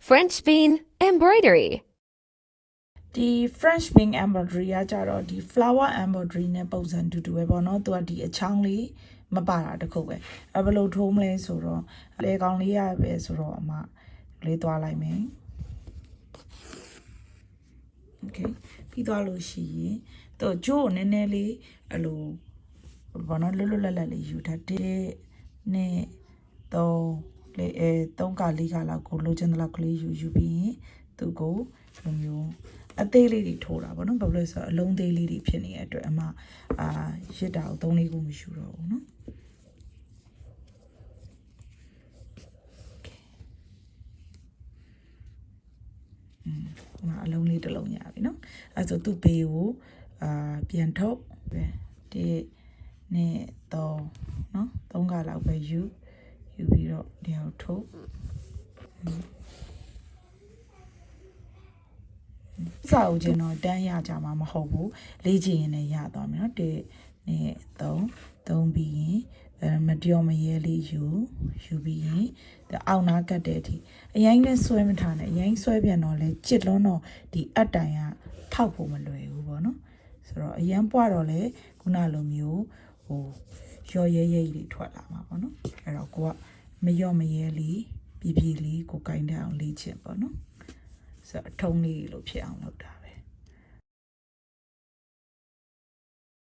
French bean embroidery. ဒီ French bean embroidery ကကြတော့ဒီ flower embroidery နဲ့ပုံစံတူတူပဲပေါ့နော်သူကဒီအချောင်းလေးမပါတာတခုပဲဘယ်လိုထိုးမလဲဆိုတော့လေကောင်လေးရပဲဆိုတော့အမလေးသွားလိုက်မယ် Okay ပြီးသွားလို့ရှိရင်တော့ဂျိုးနည်းနည်းလေးအဲ့လိုဘာနော်လွတ်လွတ်လပ်လပ်လေးယူထားတဲ့နဲ့တော့လေ3က4ကလောက်ကိုလိုချင်တဲ့လောက်ကလေးယူပြီးရင်သူကိုလိုမျိုးအသေးလေးတွေထိုးတာပေါ့နော်ဘာလို့လဲဆိုတော့အလုံးသေးလေးတွေဖြစ်နေတဲ့အတွက်အမရစ်တာကို3-4ခုမယူတော့ဘူးနော်အလုံးလေးတစ်လုံးရပြီနော်အဲဆိုသူ့ဘေးကိုပြန်ထုတ်ဒီနဲ့တော့နော်3ကလောက်ပဲယူပြီးတော့ဒီအောင်ထုတ်စာအုပ်ချင်းတော့တန်းရကြမှာမဟုတ်ဘူးလေ့ကျင့်ရင်လည်းရသွားမယ်နော်1 2 3ပြီးရင်မပြောမရဲလေးယူပြီးရင်အောက်နားကတ်တဲ့အထိအရင်နဲ့ဆွဲမထားနဲ့အရင်ဆွဲပြန်တော့လဲကြစ်လုံးတော့ဒီအတိုင်ကထောက်ဖို့မလွယ်ဘူးပေါ့နော်ဆိုတော့အရင်ပွားတော့လဲခုနလိုမျိုးရော်ရဲတွေထွက်လာမှာပေါ့နော်အဲ့တော့ကိုကမရော့မရဲလေးပြည်လေးကိုကင်တဲ့အောင်လေ့ကျင့်ပေါ့နော်ဆိုတော့အထုံးလေးလို့ဖြစ်အောင်လုပ်တာ